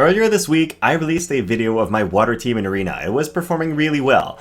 earlier this week, I released a video of my water team in Arena. It was performing really well.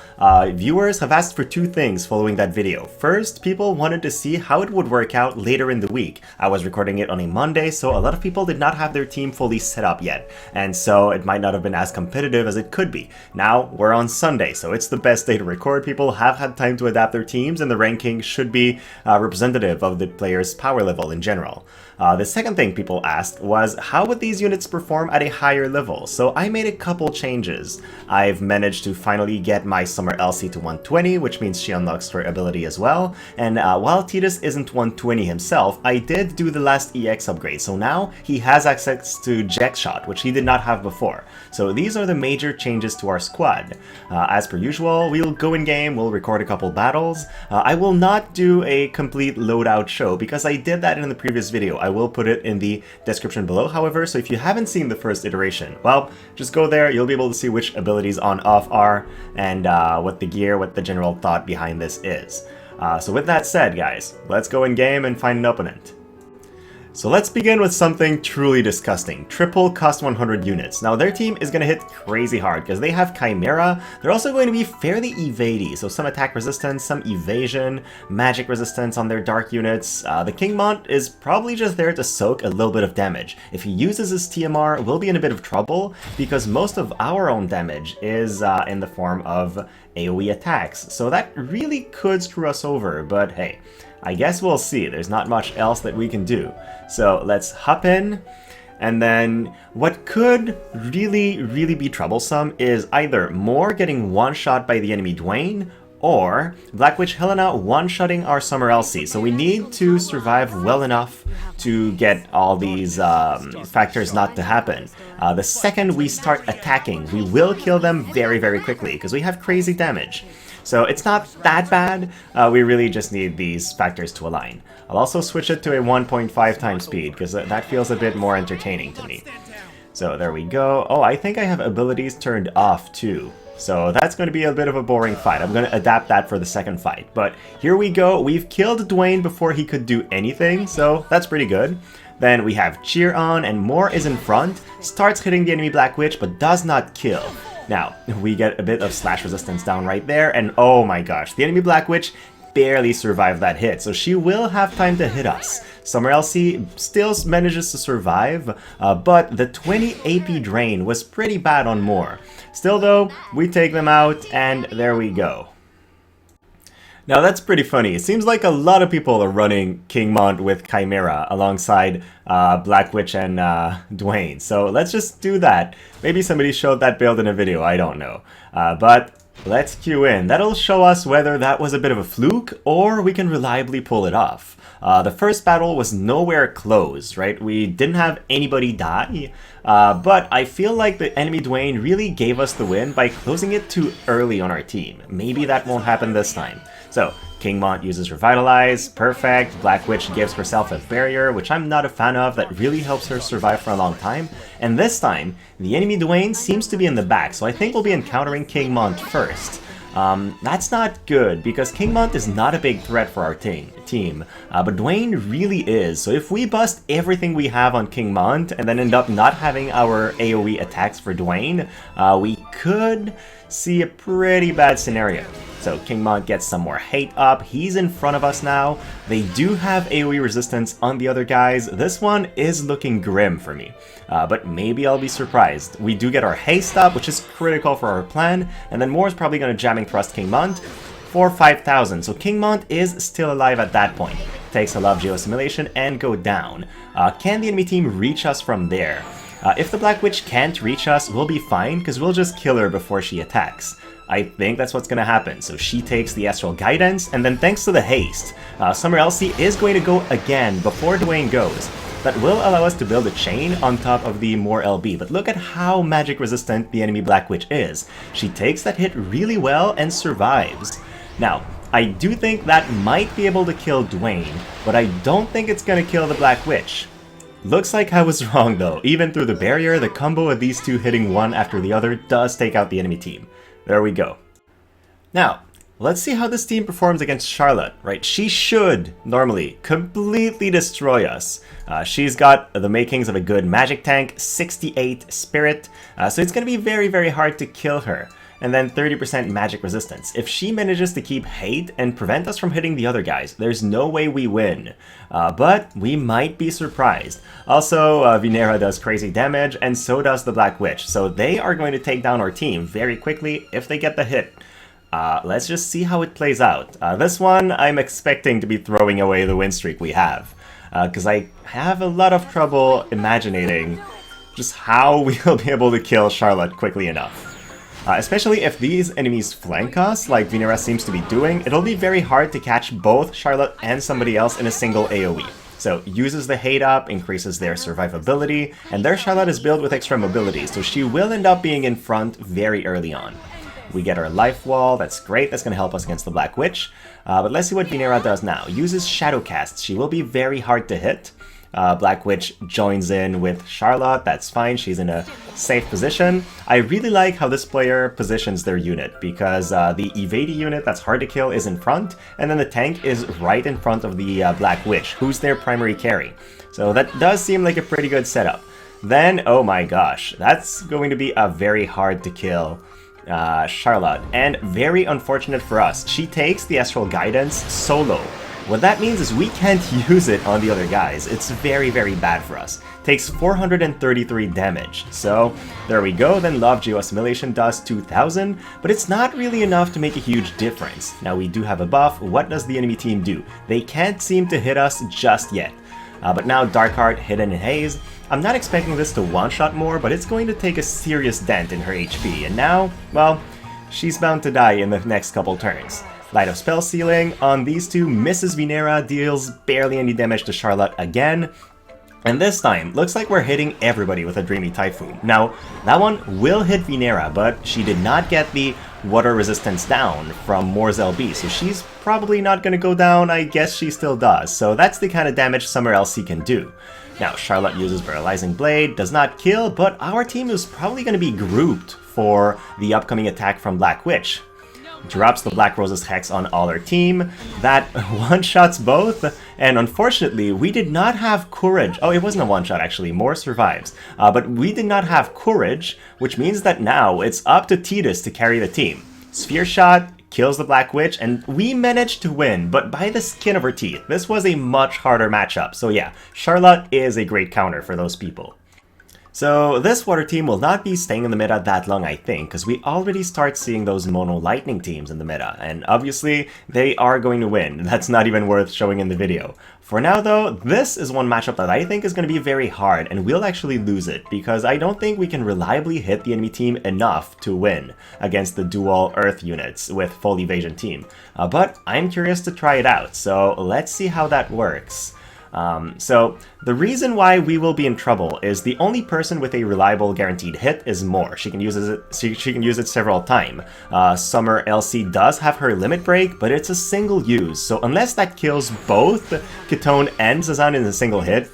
Viewers have asked for two things following that video. First, people wanted to see how it would work out later in the week. I was recording it on a Monday, so a lot of people did not have their team fully set up yet, and so it might not have been as competitive as it could be. Now, we're on Sunday, so it's the best day to record. People have had time to adapt their teams, and the ranking should be representative of the player's power level in general. The second thing people asked was, how would these units perform at a higher level? So I made a couple changes. I've managed to finally get my S.Elsie to 120, which means she unlocks her ability as well. And while Titus isn't 120 himself, I did do the last EX upgrade, so now he has access to Jack Shot, which he did not have before. So these are the major changes to our squad. As per usual, we'll go in game, we'll record a couple battles. I will not do a complete loadout show because I did that in the previous video. I will put it in the description below, however, so if you haven't seen the first iteration, well, just go there, you'll be able to see which abilities on-off are, and what the general thought behind this is. So with that said, guys, let's go in game and find an opponent. So let's begin with something truly disgusting. Triple cost 100 units. Now their team is going to hit crazy hard because they have Chimera. They're also going to be fairly evadey, so some attack resistance, some evasion, magic resistance on their dark units. The King Mont is probably just there to soak a little bit of damage. If he uses his TMR, we'll be in a bit of trouble because most of our own damage is in the form of AoE attacks. So that really could screw us over, but hey, I guess we'll see. There's not much else that we can do. So let's hop in, and then what could really be troublesome is either Moore getting one-shot by the enemy Duane, or Black Witch Helena one-shotting our S.Elsie. So we need to survive well enough to get all these factors not to happen. The second we start attacking, we will kill them very quickly because we have crazy damage. So it's not that bad, we really just need these factors to align. I'll also switch it to a 1.5 times speed, because that feels a bit more entertaining to me. So there we go. Oh, I think I have abilities turned off too. So that's going to be a bit of a boring fight. I'm going to adapt that for the second fight. But here we go. We've killed Duane before he could do anything, so that's pretty good. Then we have Cheer on, and Moore is in front, starts hitting the enemy Black Witch, but does not kill. Now, we get a bit of slash resistance down right there, and oh my gosh, the enemy Black Witch barely survived that hit, so she will have time to hit us. S.Elsie still manages to survive, but the 20 AP drain was pretty bad on Moore. Still though, we take them out, and there we go. Now that's pretty funny. It seems like a lot of people are running King Mont with Chimera alongside Black Witch and Duane. So let's just do that. Maybe somebody showed that build in a video, I don't know. But let's queue in. That'll show us whether that was a bit of a fluke or we can reliably pull it off. The first battle was nowhere close, right? We didn't have anybody die, but I feel like the enemy Duane really gave us the win by closing it too early on our team. Maybe that won't happen this time. So, King Mont uses Revitalize, perfect. Black Witch gives herself a barrier, which I'm not a fan of, that really helps her survive for a long time. And this time, the enemy Duane seems to be in the back, so I think we'll be encountering King Mont first. That's not good, because King Mont is not a big threat for our team, but Duane really is. So if we bust everything we have on King Mont and then end up not having our AoE attacks for Duane, we could see a pretty bad scenario. So King Mont gets some more hate up, he's in front of us now. They do have AoE resistance on the other guys. This one is looking grim for me, but maybe I'll be surprised. We do get our haste up, which is critical for our plan, and then Moore's probably going to jamming thrust King Mont for 5,000. So King Mont is still alive at that point. Takes a Love Geosimulation and go down. Can the enemy team reach us from there? If the Black Witch can't reach us, we'll be fine, because we'll just kill her before she attacks. I think that's what's going to happen. So she takes the Astral Guidance, and then thanks to the haste, S.Elsie is going to go again before Duane goes. That will allow us to build a chain on top of the Moore LB, but look at how magic resistant the enemy Black Witch is. She takes that hit really well and survives. Now, I do think that might be able to kill Duane, but I don't think it's going to kill the Black Witch. Looks like I was wrong though. Even through the barrier, the combo of these two hitting one after the other does take out the enemy team. There we go. Now, let's see how this team performs against Charlotte, right? She should, normally, completely destroy us. She's got the makings of a good magic tank, 68 spirit, so it's going to be very, very hard to kill her. And then 30% magic resistance. If she manages to keep hate and prevent us from hitting the other guys, there's no way we win. But we might be surprised. Also, Vinera does crazy damage, and so does the Black Witch. So they are going to take down our team very quickly if they get the hit. Let's just see how it plays out. This one, I'm expecting to be throwing away the win streak we have. Because I have a lot of trouble imagining just how we'll be able to kill Charlotte quickly enough. Especially if these enemies flank us, like Vinera seems to be doing, it'll be very hard to catch both Charlotte and somebody else in a single AoE. So, uses the hate up, increases their survivability, and their Charlotte is built with extra mobility, so she will end up being in front very early on. We get our life wall, that's great, that's going to help us against the Black Witch. But let's see what Vinera does now. Uses Shadow Cast, she will be very hard to hit. Black Witch joins in with Charlotte, that's fine, she's in a safe position. I really like how this player positions their unit, because the evadey unit that's hard to kill is in front, and then the tank is right in front of the Black Witch, who's their primary carry. So that does seem like a pretty good setup. Then, oh my gosh, that's going to be a very hard to kill Charlotte, and very unfortunate for us. She takes the Astral Guidance solo. What that means is we can't use it on the other guys. It's very, very bad for us. Takes 433 damage. So, there we go. Then Love Geoassimilation does 2000, but it's not really enough to make a huge difference. Now we do have a buff. What does the enemy team do? They can't seem to hit us just yet. But now Darkheart, Hidden in Haze. I'm not expecting this to one-shot more, but it's going to take a serious dent in her HP. And now, well, she's bound to die in the next couple turns. Light of Spell Ceiling on these two misses Vinera, deals barely any damage to Charlotte again. And this time, looks like we're hitting everybody with a Dreamy Typhoon. Now, that one will hit Vinera, but she did not get the water resistance down from Moore's LB, so she's probably not going to go down. I guess she still does, so that's the kind of damage S.Elsie can do. Now, Charlotte uses Paralyzing Blade, does not kill, but our team is probably going to be grouped for the upcoming attack from Black Witch. Drops the Black Rose's Hex on all our team. That one-shots both, and unfortunately, we did not have Courage. Oh, it wasn't a one-shot actually, Moore survives. But we did not have Courage, which means that now it's up to Tidus to carry the team. Sphere Shot kills the Black Witch, and we managed to win, but by the skin of our teeth. This was a much harder matchup, so yeah, Charlotte is a great counter for those people. So this water team will not be staying in the meta that long, I think, because we already start seeing those mono lightning teams in the meta, and obviously they are going to win. That's not even worth showing in the video. For now though, this is one matchup that I think is going to be very hard, and we'll actually lose it, because I don't think we can reliably hit the enemy team enough to win against the dual earth units with full evasion team. But I'm curious to try it out, so let's see how that works. So the reason why we will be in trouble is the only person with a reliable guaranteed hit is Moore. She can use it several times. S.Elsie does have her limit break, but it's a single use. So unless that kills both Kitone and Zazan in a single hit,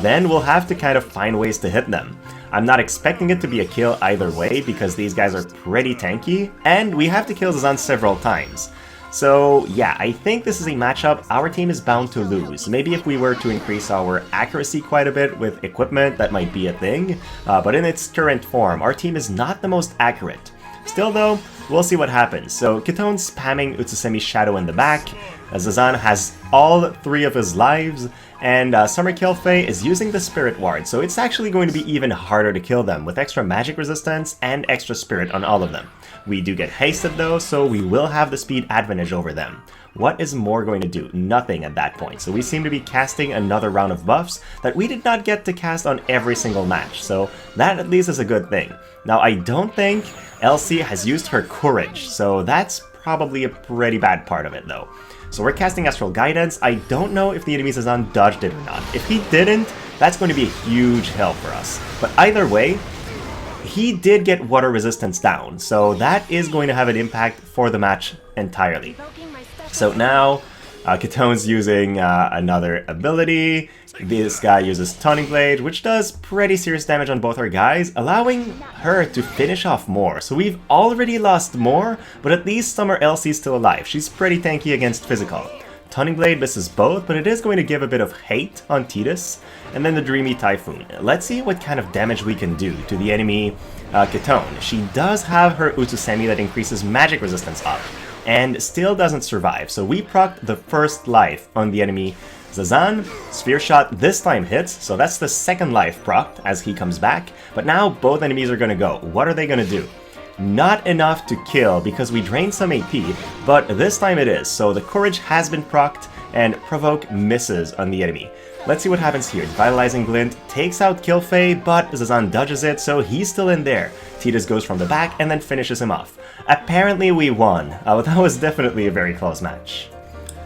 then we'll have to kind of find ways to hit them. I'm not expecting it to be a kill either way because these guys are pretty tanky, and we have to kill Zazan several times. So yeah, I think this is a matchup our team is bound to lose. Maybe if we were to increase our accuracy quite a bit with equipment, that might be a thing. But in its current form, our team is not the most accurate. Still though, we'll see what happens. So Kitone's spamming Utsusemi's Shadow in the back. Zazan has all 3 of his lives, and Summer Kilphe is using the Spirit Ward, so it's actually going to be even harder to kill them with extra magic resistance and extra spirit on all of them. We do get hasted though, so we will have the speed advantage over them. What is Moore going to do? Nothing at that point, so we seem to be casting another round of buffs that we did not get to cast on every single match, so that at least is a good thing. Now I don't think Elsie has used her Courage, so that's probably a pretty bad part of it though. So we're casting Astral Guidance. I don't know if the enemy Zazan dodged it or not. If he didn't, that's going to be a huge help for us. But either way, he did get water resistance down, so that is going to have an impact for the match entirely. So now, Kitone's using another ability. This guy uses Tuning Blade, which does pretty serious damage on both our guys, allowing her to finish off more. So we've already lost more, but at least S.Elsie's still alive. She's pretty tanky against physical. Tuning Blade misses both, but it is going to give a bit of hate on Tidus. And then the Dreamy Typhoon. Let's see what kind of damage we can do to the enemy Kitone. She does have her Utusemi that increases magic resistance up, and still doesn't survive. So we procced the first life on the enemy Zazan. Sphere Shot this time hits, so that's the second life procced as he comes back. But now both enemies are gonna go. What are they gonna do? Not enough to kill because we drained some AP, but this time it is. So the Courage has been procced and Provoke misses on the enemy. Let's see what happens here. Vitalizing Glint takes out Kilphe, but Zazan dodges it, so he's still in there. Tidus goes from the back and then finishes him off. Apparently we won. That was definitely a very close match.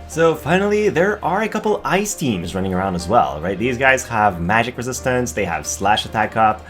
So finally, there are a couple ice teams running around as well, right? These guys have magic resistance, they have slash attack up.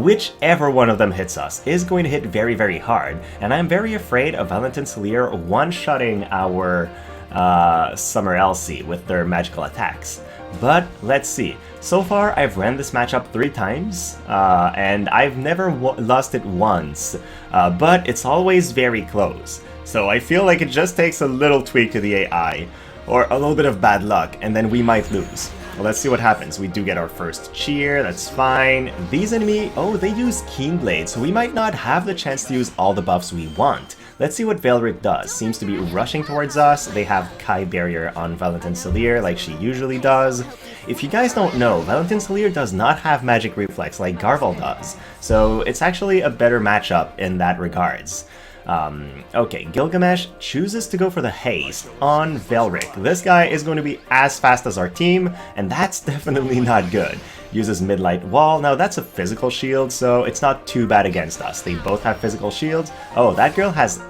Whichever one of them hits us is going to hit very, very hard. And I'm very afraid of Valentin Salire one-shotting our S.Elsie with their magical attacks. But let's see. So far, I've ran this matchup 3 times, and I've never lost it once, but it's always very close. So I feel like it just takes a little tweak to the AI, or a little bit of bad luck, and then we might lose. Well, let's see what happens. We do get our first cheer, that's fine. These enemy, oh, they use Keen Blade, so we might not have the chance to use all the buffs we want. Let's see what Velric does. Seems to be rushing towards us. They have Kai Barrier on Valentin Salire like she usually does. If you guys don't know, Valentin Salire does not have Magic Reflex like Garval does, so it's actually a better matchup in that regards. Okay, Gilgamesh chooses to go for the haste on Velric. This guy is going to be as fast as our team, and that's definitely not good. Uses Midlight Wall. Now that's a physical shield, so it's not too bad against us. They both have physical shields. Oh, that girl has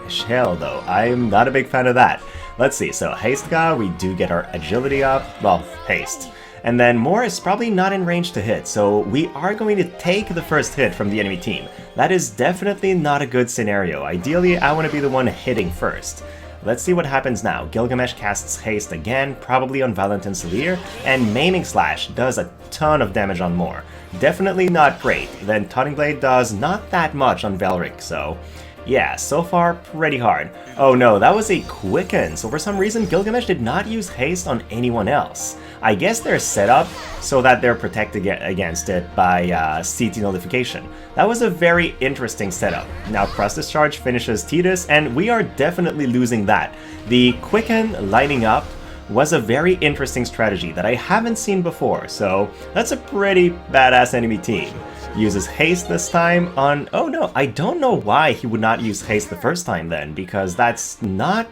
Shell though. I'm not a big fan of that. Let's see, so Haste guy, we do get our agility up. Well, haste. And then Moore is probably not in range to hit, so we are going to take the first hit from the enemy team. That is definitely not a good scenario. Ideally, I want to be the one hitting first. Let's see what happens now. Gilgamesh casts Haste again, probably on Valentin Salire, and Maiming Slash does a ton of damage on Moore. Definitely not great. Then Tuning Blade does not that much on Velric, so yeah, so far pretty hard. Oh no, that was a Quicken, so for some reason Gilgamesh did not use Haste on anyone else. I guess they're set up so that they're protected against it by CT Nullification. That was a very interesting setup. Now Cross Discharge finishes Tidus, and we are definitely losing that. The Quicken lining up was a very interesting strategy that I haven't seen before, so that's a pretty badass enemy team. Uses Haste this time on... oh no, I don't know why he would not use Haste the first time then, because that's not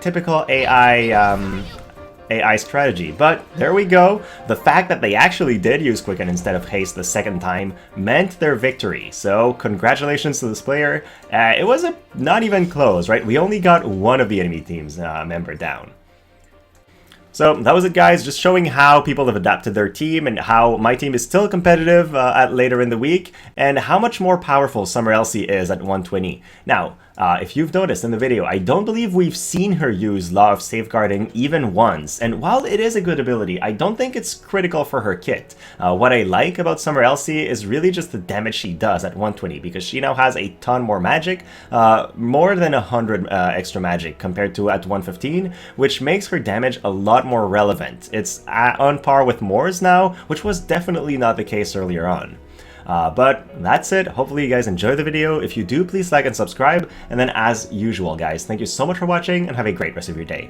typical AI strategy. But there we go. The fact that they actually did use Quicken instead of Haste the second time meant their victory. So congratulations to this player. It was not even close, right? We only got one of the enemy team's member down. So that was it, guys, just showing how people have adapted their team and how my team is still competitive at later in the week, and how much more powerful S.Elsie is at 120. Now, if you've noticed in the video, I don't believe we've seen her use Law of Safeguarding even once, and while it is a good ability, I don't think it's critical for her kit. What I like about S.Elsie is really just the damage she does at 120, because she now has a ton more magic, more than 100 extra magic compared to at 115, which makes her damage a lot more relevant. It's on par with Moore's now, which was definitely not the case earlier on. But that's it. Hopefully you guys enjoyed the video. If you do, please like and subscribe. And then as usual, guys, thank you so much for watching and have a great rest of your day.